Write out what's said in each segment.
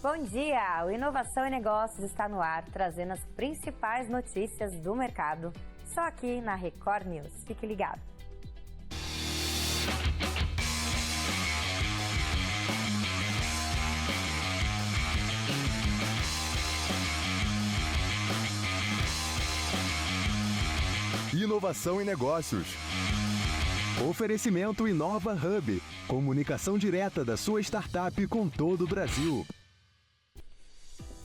Bom dia! O Inovação e Negócios está no ar, trazendo as principais notícias do mercado. Só aqui na Record News. Fique ligado! Inovação e Negócios. Oferecimento Inova Hub. Comunicação direta da sua startup com todo o Brasil.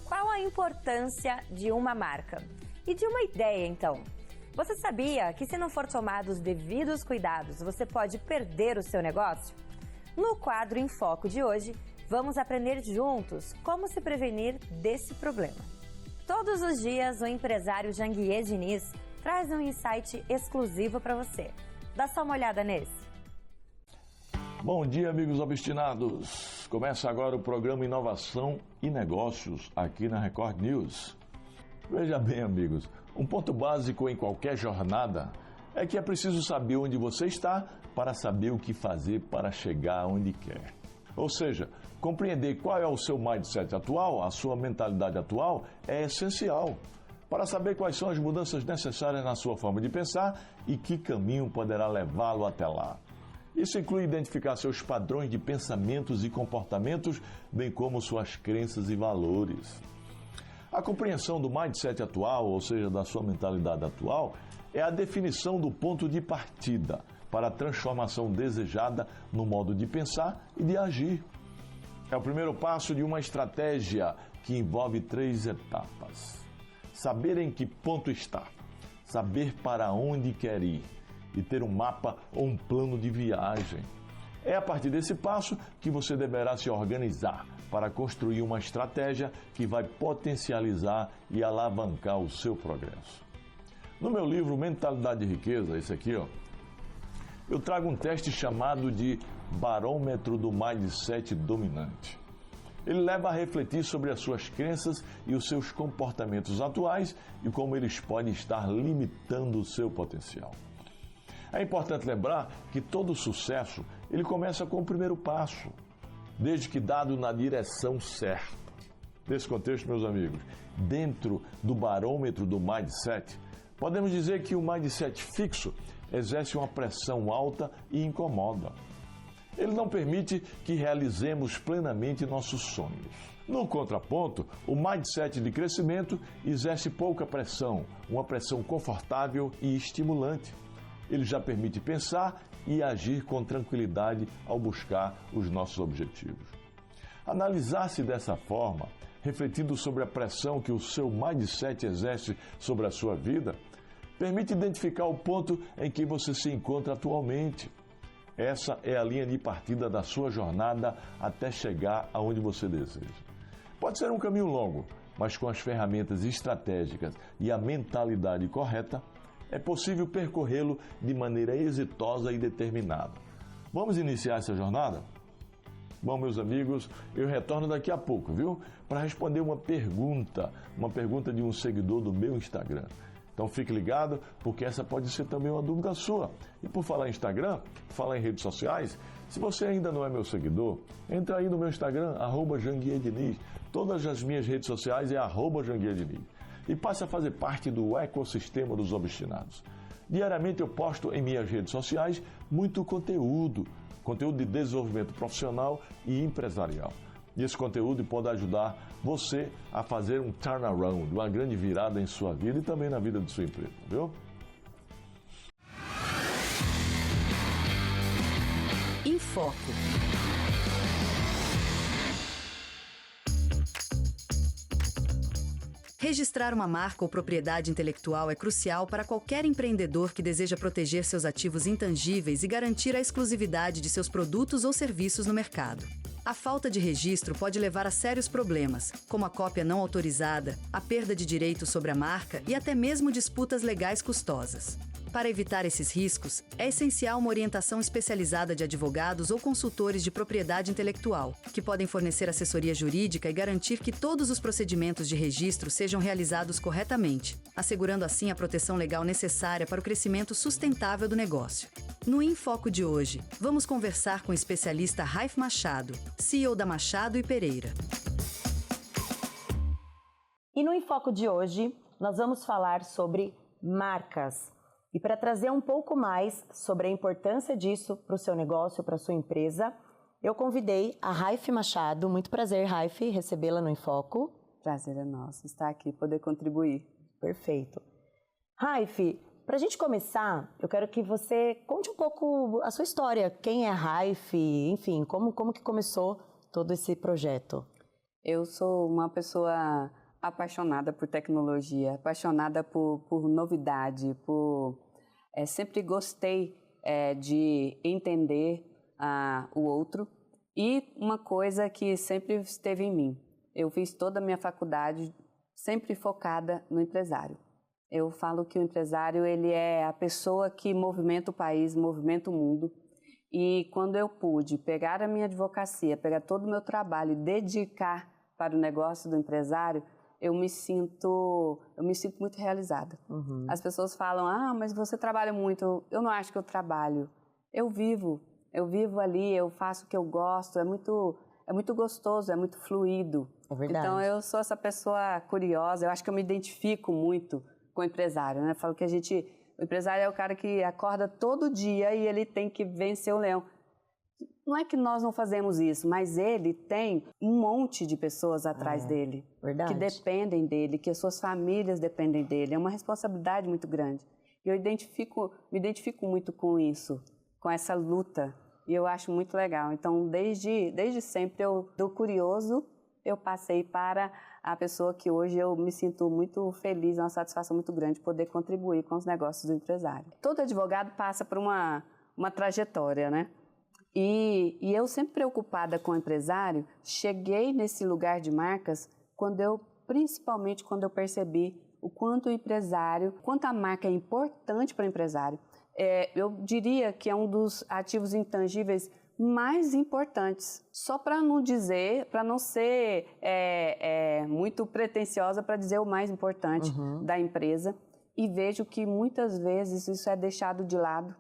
Qual a importância de uma marca? E de uma ideia, então? Você sabia que se não for tomado os devidos cuidados, você pode perder o seu negócio? No quadro Em Foco de hoje, vamos aprender juntos como se prevenir desse problema. Todos os dias, o empresário Janguier Diniz traz um insight exclusivo para você. Dá só uma olhada nesse. Bom dia, amigos obstinados. Começa agora o programa Inovação e Negócios aqui na Record News. Veja bem, amigos, um ponto básico em qualquer jornada é que é preciso saber onde você está para saber o que fazer para chegar onde quer. Ou seja, compreender qual é o seu mindset atual, a sua mentalidade atual, é essencial para saber quais são as mudanças necessárias na sua forma de pensar e que caminho poderá levá-lo até lá. Isso inclui identificar seus padrões de pensamentos e comportamentos, bem como suas crenças e valores. A compreensão do mindset atual, ou seja, da sua mentalidade atual, é a definição do ponto de partida para a transformação desejada no modo de pensar e de agir. É o primeiro passo de uma estratégia que envolve 3 etapas. Saber em que ponto está, saber para onde quer ir e ter um mapa ou um plano de viagem. É a partir desse passo que você deverá se organizar para construir uma estratégia que vai potencializar e alavancar o seu progresso. No meu livro Mentalidade de Riqueza, esse aqui, eu trago um teste chamado de Barômetro do Mindset Dominante. Ele leva a refletir sobre as suas crenças e os seus comportamentos atuais e como eles podem estar limitando o seu potencial. É importante lembrar que todo sucesso, ele começa com o primeiro passo, desde que dado na direção certa. Nesse contexto, meus amigos, dentro do barômetro do mindset, podemos dizer que o mindset fixo exerce uma pressão alta e incomoda. Ele não permite que realizemos plenamente nossos sonhos. No contraponto, o mindset de crescimento exerce pouca pressão, uma pressão confortável e estimulante. Ele já permite pensar e agir com tranquilidade ao buscar os nossos objetivos. Analisar-se dessa forma, refletindo sobre a pressão que o seu mindset exerce sobre a sua vida, permite identificar o ponto em que você se encontra atualmente. Essa é a linha de partida da sua jornada até chegar aonde você deseja. Pode ser um caminho longo, mas com as ferramentas estratégicas e a mentalidade correta, é possível percorrê-lo de maneira exitosa e determinada. Vamos iniciar essa jornada? Bom, meus amigos, eu retorno daqui a pouco, viu? Para responder uma pergunta de um seguidor do meu Instagram. Então fique ligado, porque essa pode ser também uma dúvida sua. E por falar em Instagram, por falar em redes sociais, se você ainda não é meu seguidor, entra aí no meu Instagram, @JanguierDiniz. Todas as minhas redes sociais é @JanguierDiniz. E passe a fazer parte do ecossistema dos obstinados. Diariamente eu posto em minhas redes sociais muito conteúdo de desenvolvimento profissional e empresarial. E esse conteúdo pode ajudar você a fazer um turnaround, uma grande virada em sua vida e também na vida de sua empresa, viu? Em Foco. Registrar uma marca ou propriedade intelectual é crucial para qualquer empreendedor que deseja proteger seus ativos intangíveis e garantir a exclusividade de seus produtos ou serviços no mercado. A falta de registro pode levar a sérios problemas, como a cópia não autorizada, a perda de direitos sobre a marca e até mesmo disputas legais custosas. Para evitar esses riscos, é essencial uma orientação especializada de advogados ou consultores de propriedade intelectual, que podem fornecer assessoria jurídica e garantir que todos os procedimentos de registro sejam realizados corretamente, assegurando assim a proteção legal necessária para o crescimento sustentável do negócio. No Em Foco de hoje, vamos conversar com o especialista Raif Machado, CEO da Machado e Pereira. E no Enfoco de hoje, nós vamos falar sobre marcas. E para trazer um pouco mais sobre a importância disso para o seu negócio, para a sua empresa, eu convidei a Raife Machado. Muito prazer, Raife, recebê-la no Enfoco. Prazer é nosso estar aqui, poder contribuir. Perfeito. Raife, para a gente começar, eu quero que você conte um pouco a sua história. Quem é a Raife? Enfim, como que começou todo esse projeto? Eu sou uma pessoa apaixonada por tecnologia, apaixonada por novidade, sempre gostei de entender o outro. E uma coisa que sempre esteve em mim, eu fiz toda a minha faculdade sempre focada no empresário. Eu falo que o empresário ele é a pessoa que movimenta o país, movimenta o mundo. E quando eu pude pegar a minha advocacia, pegar todo o meu trabalho e dedicar para o negócio do empresário, eu me sinto muito realizada. Uhum. As pessoas falam, mas você trabalha muito. Eu não acho que eu trabalho. Eu vivo ali, eu faço o que eu gosto, é muito gostoso, é muito fluido. É verdade. Então eu sou essa pessoa curiosa, eu acho que eu me identifico muito com o empresário, né? Eu falo que o empresário é o cara que acorda todo dia e ele tem que vencer o leão. Não é que nós não fazemos isso, mas ele tem um monte de pessoas atrás dele, verdade. que dependem dele, que as suas famílias dependem dele. É uma responsabilidade muito grande. E eu me identifico muito com isso, com essa luta. E eu acho muito legal. Então, desde sempre, do curioso, eu passei para a pessoa que hoje eu me sinto muito feliz, é uma satisfação muito grande poder contribuir com os negócios do empresário. Todo advogado passa por uma trajetória, né? E eu sempre preocupada com o empresário, cheguei nesse lugar de marcas principalmente quando eu percebi o quanto a marca é importante para o empresário. Eu diria que é um dos ativos intangíveis mais importantes. Só para não ser muito pretensiosa para dizer o mais importante da empresa. E vejo que muitas vezes isso é deixado de lado.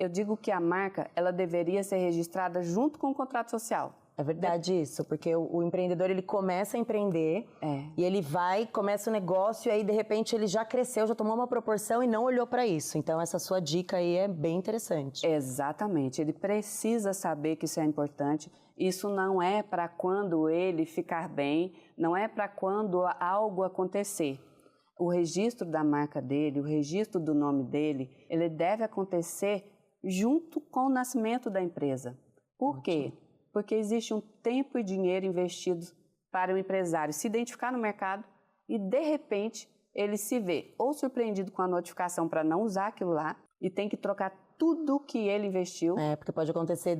Eu digo que a marca, ela deveria ser registrada junto com o contrato social. É verdade isso, porque o empreendedor, ele começa a empreender e ele começa o negócio e aí, de repente, ele já cresceu, já tomou uma proporção e não olhou para isso. Então, essa sua dica aí é bem interessante. Exatamente. Ele precisa saber que isso é importante. Isso não é para quando ele ficar bem, não é para quando algo acontecer. O registro da marca dele, o registro do nome dele, ele deve acontecer junto com o nascimento da empresa. Por quê? Porque existe um tempo e dinheiro investidos para o empresário se identificar no mercado e, de repente, ele se vê ou surpreendido com a notificação para não usar aquilo lá e tem que trocar tudo que ele investiu. Porque pode acontecer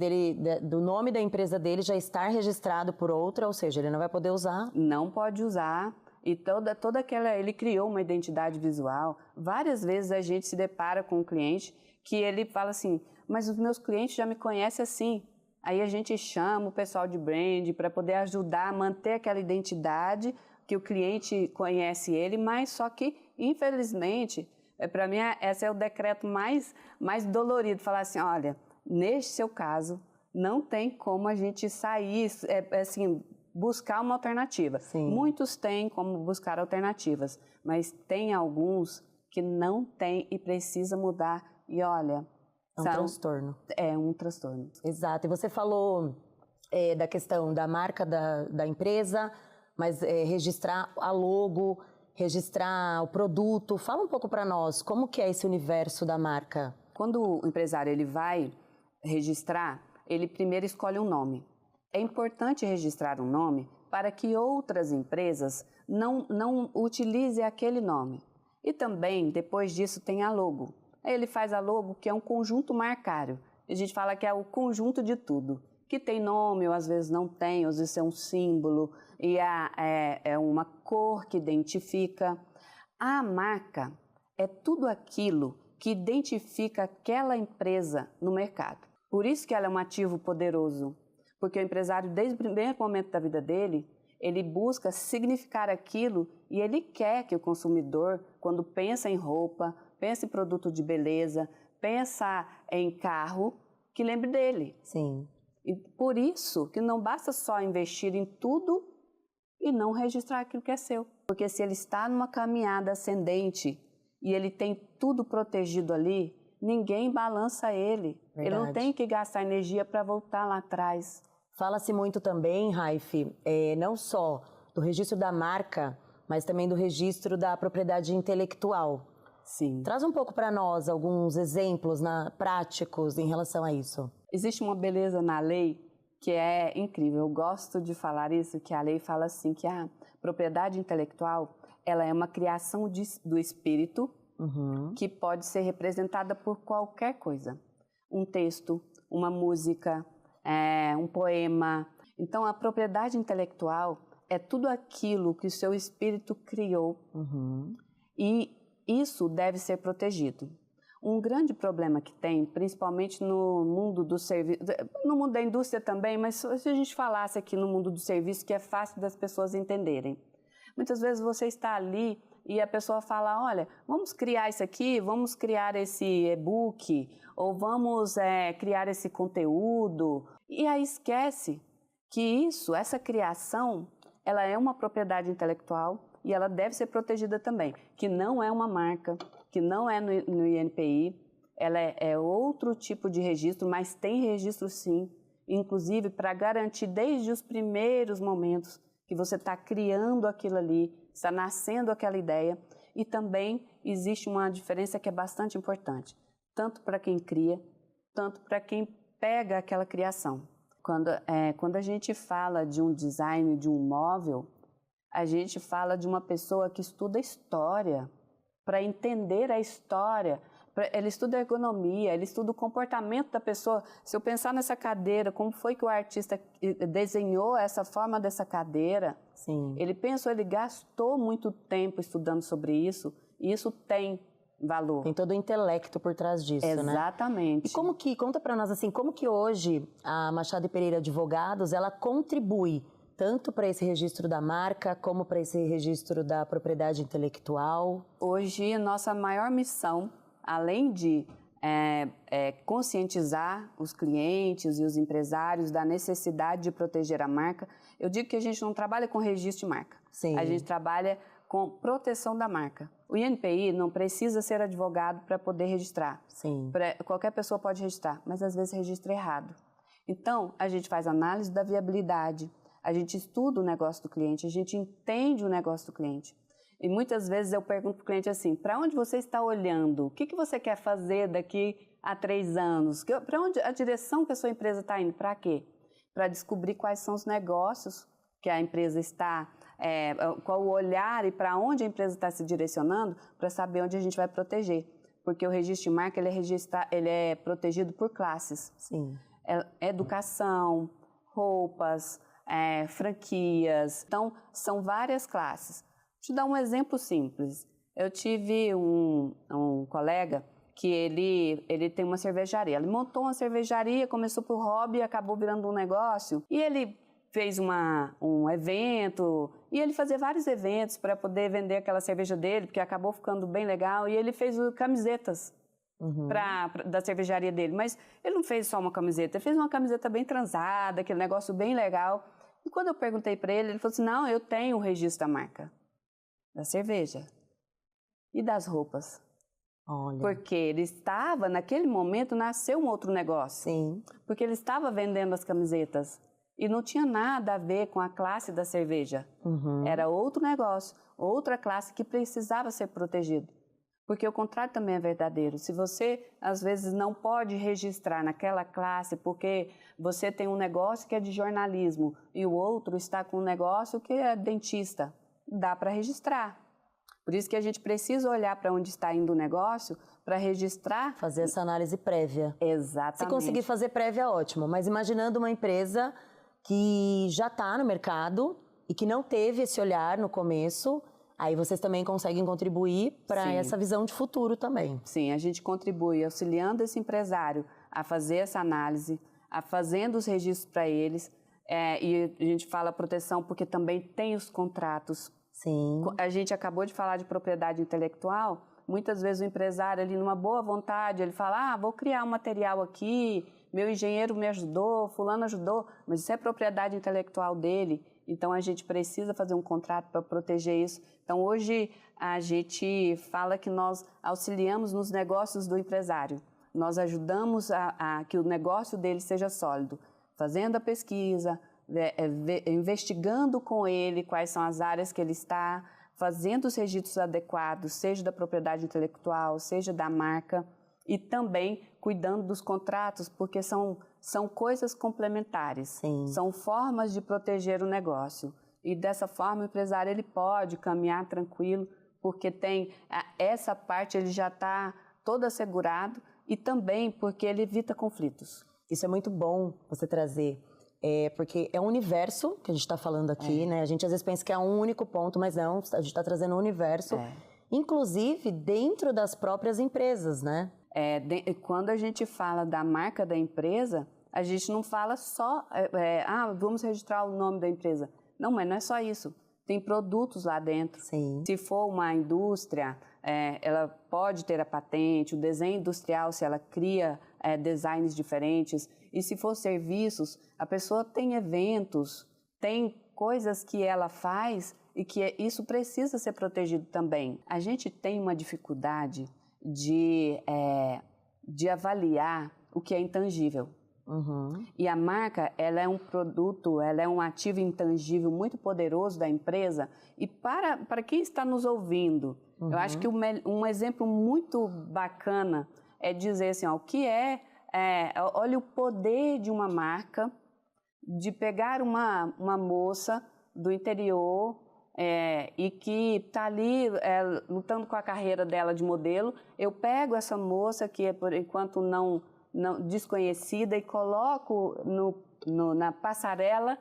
do nome da empresa dele já estar registrado por outra, ou seja, ele não vai poder usar. Não pode usar. E toda aquela... Ele criou uma identidade visual. Várias vezes a gente se depara com um cliente que ele fala assim, mas os meus clientes já me conhecem assim. Aí a gente chama o pessoal de brand para poder ajudar a manter aquela identidade que o cliente conhece ele, mas só que, infelizmente, para mim, esse é o decreto mais dolorido. Falar assim, olha, neste seu caso, não tem como a gente sair, buscar uma alternativa. Sim. Muitos têm como buscar alternativas, mas tem alguns que não têm e precisa mudar. E olha... É um transtorno. É um transtorno. Exato. E você falou da questão da marca da empresa, mas registrar a logo, registrar o produto. Fala um pouco para nós, como que é esse universo da marca? Quando o empresário ele vai registrar, ele primeiro escolhe um nome. É importante registrar um nome para que outras empresas não utilizem aquele nome. E também, depois disso, tem a logo. Aí ele faz a logo, que é um conjunto marcário. A gente fala que é o conjunto de tudo. Que tem nome, ou às vezes não tem, ou às vezes é um símbolo, e é uma cor que identifica. A marca é tudo aquilo que identifica aquela empresa no mercado. Por isso que ela é um ativo poderoso. Porque o empresário, desde o primeiro momento da vida dele, ele busca significar aquilo e ele quer que o consumidor, quando pensa em roupa, pensa em produto de beleza, pensa em carro, que lembre dele. Sim. E por isso que não basta só investir em tudo e não registrar aquilo que é seu. Porque se ele está numa caminhada ascendente e ele tem tudo protegido ali, ninguém balança ele. Verdade. Ele não tem que gastar energia para voltar lá atrás. Fala-se muito também, Raif, não só do registro da marca, mas também do registro da propriedade intelectual. Sim. Traz um pouco para nós alguns exemplos práticos em relação a isso. Existe uma beleza na lei que é incrível. Eu gosto de falar isso, que a lei fala assim, que a propriedade intelectual, ela é uma criação do espírito, que pode ser representada por qualquer coisa. Um texto, uma música, um poema. Então, a propriedade intelectual é tudo aquilo que o seu espírito criou. E isso deve ser protegido. Um grande problema que tem, principalmente no mundo do serviço, no mundo da indústria também, mas se a gente falasse aqui no mundo do serviço, que é fácil das pessoas entenderem. Muitas vezes você está ali e a pessoa fala, olha, vamos criar isso aqui, vamos criar esse e-book, ou vamos criar esse conteúdo. E aí esquece que essa criação, ela é uma propriedade intelectual e ela deve ser protegida também, que não é uma marca, que não é no INPI, ela é outro tipo de registro, mas tem registro sim, inclusive para garantir desde os primeiros momentos que você está criando aquilo ali, está nascendo aquela ideia, e também existe uma diferença que é bastante importante, tanto para quem cria, tanto para quem pega aquela criação. Quando a gente fala de um design de um móvel, a gente fala de uma pessoa que estuda história, para entender a história, ele estuda ergonomia, ele estuda o comportamento da pessoa. Se eu pensar nessa cadeira, como foi que o artista desenhou essa forma dessa cadeira, Sim. Ele gastou muito tempo estudando sobre isso, e isso tem valor. Tem todo o intelecto por trás disso, né? Exatamente. E conta para nós assim, como que hoje a Machado e Pereira Advogados, ela contribui tanto para esse registro da marca, como para esse registro da propriedade intelectual? Hoje, a nossa maior missão, além de conscientizar os clientes e os empresários da necessidade de proteger a marca, eu digo que a gente não trabalha com registro de marca. Sim. A gente trabalha com proteção da marca. O INPI não precisa ser advogado para poder registrar. Sim. Qualquer pessoa pode registrar, mas às vezes registra errado. Então, a gente faz análise da viabilidade, a gente estuda o negócio do cliente, a gente entende o negócio do cliente. E muitas vezes eu pergunto para o cliente assim, para onde você está olhando? O que você quer fazer daqui a 3 anos? Para onde a direção que a sua empresa está indo? Para quê? Para descobrir quais são os negócios que a empresa está, qual o olhar e para onde a empresa está se direcionando, para saber onde a gente vai proteger. Porque o registro de marca ele é protegido por classes. Sim. Educação, roupas, franquias. Então, são várias classes. Deixa eu dar um exemplo simples. Eu tive um colega que ele tem uma cervejaria. Ele montou uma cervejaria, começou por hobby, acabou virando um negócio. E ele fez um evento, e ele fazia vários eventos para poder vender aquela cerveja dele, porque acabou ficando bem legal. E ele fez camisetas da cervejaria dele. Mas ele não fez só uma camiseta, ele fez uma camiseta bem transada, aquele negócio bem legal. E quando eu perguntei para ele, ele falou assim, não, eu tenho o registro da marca. Da cerveja e das roupas. Olha. Porque ele estava, naquele momento, nasceu um outro negócio. Sim. Porque ele estava vendendo as camisetas e não tinha nada a ver com a classe da cerveja. Era outro negócio, outra classe que precisava ser protegido. Porque o contrário também é verdadeiro. Se você, às vezes, não pode registrar naquela classe porque você tem um negócio que é de jornalismo e o outro está com um negócio que é dentista, dá para registrar. Por isso que a gente precisa olhar para onde está indo o negócio para registrar. Fazer essa análise prévia. Exatamente. Se conseguir fazer prévia, ótimo. Mas imaginando uma empresa que já está no mercado e que não teve esse olhar no começo, aí vocês também conseguem contribuir para essa visão de futuro também. Sim, a gente contribui auxiliando esse empresário a fazer essa análise, a fazendo os registros para eles. E a gente fala proteção porque também tem os contratos. Sim. A gente acabou de falar de propriedade intelectual. Muitas vezes o empresário, ali numa boa vontade, ele fala, vou criar um material aqui, meu engenheiro me ajudou, fulano ajudou, mas isso é propriedade intelectual dele. Então, a gente precisa fazer um contrato para proteger isso. Então, hoje, a gente fala que nós auxiliamos nos negócios do empresário. Nós ajudamos a que o negócio dele seja sólido, fazendo a pesquisa, investigando com ele quais são as áreas que ele está, fazendo os registros adequados, seja da propriedade intelectual, seja da marca, e também cuidando dos contratos, porque são coisas complementares, Sim. são formas de proteger o negócio. E dessa forma o empresário ele pode caminhar tranquilo, porque tem essa parte, ele já está todo assegurado, e também porque ele evita conflitos. Isso é muito bom você trazer, porque é um universo que a gente está falando aqui, né? A gente às vezes pensa que é um único ponto, mas não, a gente está trazendo um universo, inclusive dentro das próprias empresas, né? Quando a gente fala da marca da empresa, a gente não fala só, vamos registrar o nome da empresa. Não, mas não é só isso. Tem produtos lá dentro. Sim. Se for uma indústria, ela pode ter a patente, o desenho industrial, se ela cria designs diferentes. E se for serviços, a pessoa tem eventos, tem coisas que ela faz e que isso precisa ser protegido também. A gente tem uma dificuldade de avaliar o que é intangível. Uhum. E a marca, ela é um produto, ela é um ativo intangível muito poderoso da empresa. E para quem está nos ouvindo, eu acho que um exemplo muito bacana é dizer assim, o que olha o poder de uma marca, de pegar uma moça do interior e que está ali lutando com a carreira dela de modelo. Eu pego essa moça que é, por enquanto, não desconhecida e coloco na passarela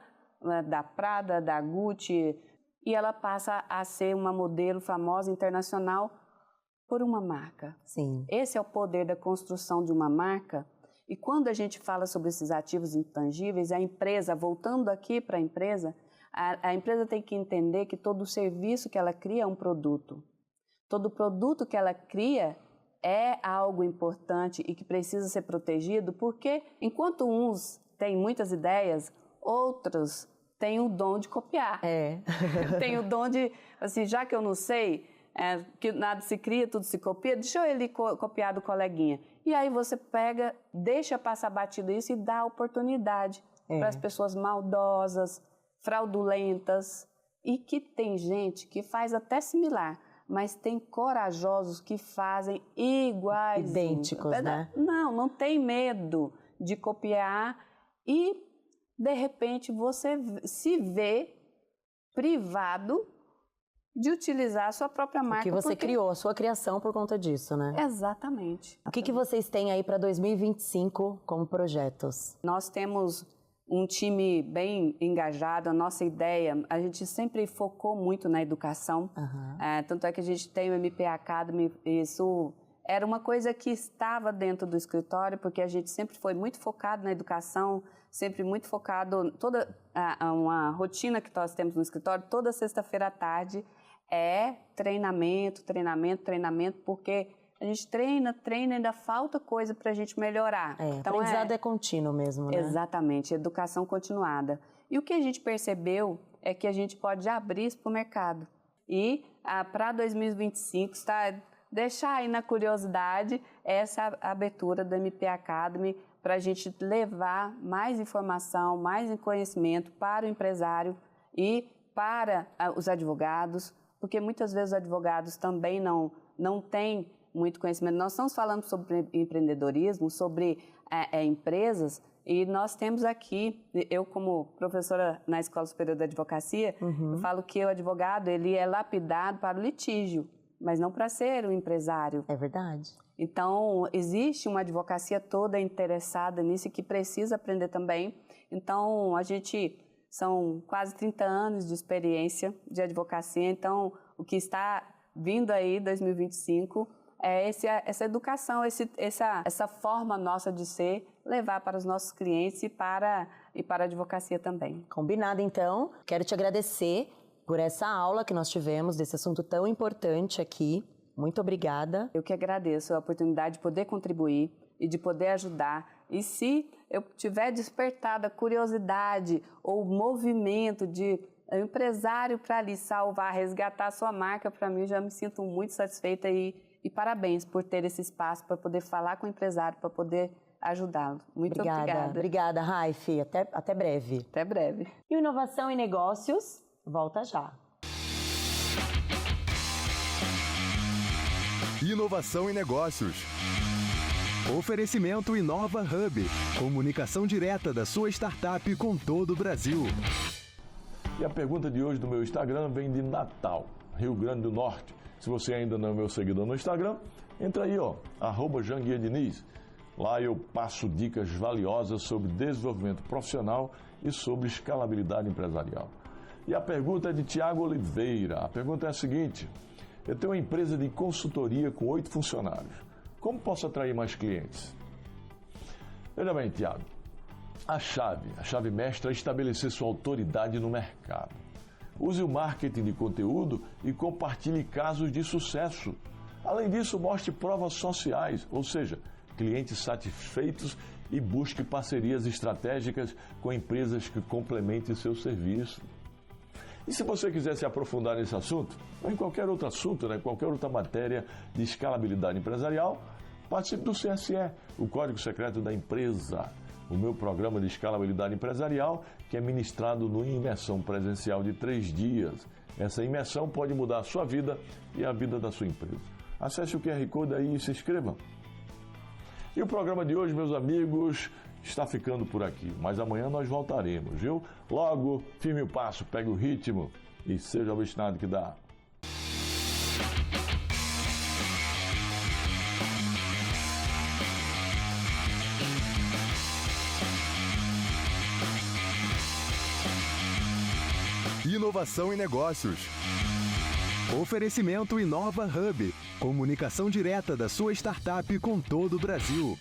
da Prada, da Gucci, e ela passa a ser uma modelo famosa internacional por uma marca. Sim. Esse é o poder da construção de uma marca. E quando a gente fala sobre esses ativos intangíveis, a empresa, voltando aqui para a empresa tem que entender que todo serviço que ela cria é um produto. Todo produto que ela cria é algo importante e que precisa ser protegido, porque enquanto uns têm muitas ideias, outros têm o dom de copiar. Tem o dom de, assim, já que eu não sei, que nada se cria, tudo se copia, deixa ele copiar do coleguinha. E aí você pega, deixa passar batido isso e dá oportunidade para as pessoas maldosas, fraudulentas, e que tem gente que faz até similar, mas tem corajosos que fazem iguais. Idênticos, né? Não tem medo de copiar e, de repente, você se vê privado de utilizar a sua própria marca. Que você criou, a sua criação por conta disso, né? Exatamente. O que vocês têm aí para 2025 como projetos? Nós temos um time bem engajado. A nossa ideia, a gente sempre focou muito na educação. Tanto é que a gente tem o MP Academy. Isso era uma coisa que estava dentro do escritório, porque a gente sempre foi muito focado na educação, sempre muito focado, toda uma rotina que nós temos no escritório, toda sexta-feira à tarde é treinamento, porque a gente treina, ainda falta coisa para a gente melhorar. Então, aprendizado é contínuo mesmo, né? Exatamente, educação continuada. E o que a gente percebeu é que a gente pode abrir isso para o mercado. E para 2025, deixar aí na curiosidade essa abertura do MP Academy para a gente levar mais informação, mais conhecimento para o empresário e para os advogados, porque muitas vezes os advogados também não têm muito conhecimento. Nós estamos falando sobre empreendedorismo, sobre empresas, e nós temos aqui, eu como professora na Escola Superior da Advocacia, eu falo que o advogado ele é lapidado para o litígio, mas não para ser um empresário. É verdade. Então, existe uma advocacia toda interessada nisso e que precisa aprender também. Então, são quase 30 anos de experiência de advocacia, então o que está vindo aí 2025 é essa educação, essa forma nossa de ser, levar para os nossos clientes e para a advocacia também. Combinado, então. Quero te agradecer por essa aula que nós tivemos desse assunto tão importante aqui. Muito obrigada. Eu que agradeço a oportunidade de poder contribuir e de poder ajudar. E se eu tiver despertado a curiosidade ou o movimento de o empresário para ali salvar, resgatar a sua marca, para mim, eu já me sinto muito satisfeita e parabéns por ter esse espaço para poder falar com o empresário, para poder ajudá-lo. Muito obrigada. Obrigada, Raif. Até breve. Até breve. E o Inovação e Negócios volta já. Inovação e negócios. Oferecimento Inova Hub. Comunicação direta da sua startup com todo o Brasil. E a pergunta de hoje do meu Instagram vem de Natal, Rio Grande do Norte. Se você ainda não é meu seguidor no Instagram, entra aí, @JanguiaDiniz. Lá eu passo dicas valiosas sobre desenvolvimento profissional e sobre escalabilidade empresarial. E a pergunta é de Tiago Oliveira. A pergunta é a seguinte: eu tenho uma empresa de consultoria com 8 funcionários. Como posso atrair mais clientes? Veja bem, Tiago, a chave mestra é estabelecer sua autoridade no mercado. Use o marketing de conteúdo e compartilhe casos de sucesso. Além disso, mostre provas sociais, ou seja, clientes satisfeitos, e busque parcerias estratégicas com empresas que complementem seu serviço. E se você quiser se aprofundar nesse assunto, ou em qualquer outro assunto, qualquer outra matéria de escalabilidade empresarial, participe do CSE, o Código Secreto da Empresa, o meu programa de escalabilidade empresarial, que é ministrado numa imersão presencial de 3 dias. Essa imersão pode mudar a sua vida e a vida da sua empresa. Acesse o QR Code aí e se inscreva. E o programa de hoje, meus amigos, está ficando por aqui, mas amanhã nós voltaremos, viu? Logo, firme o passo, pegue o ritmo e seja o obstinado que dá. Inovação e negócios. Oferecimento Inova Hub. Comunicação direta da sua startup com todo o Brasil.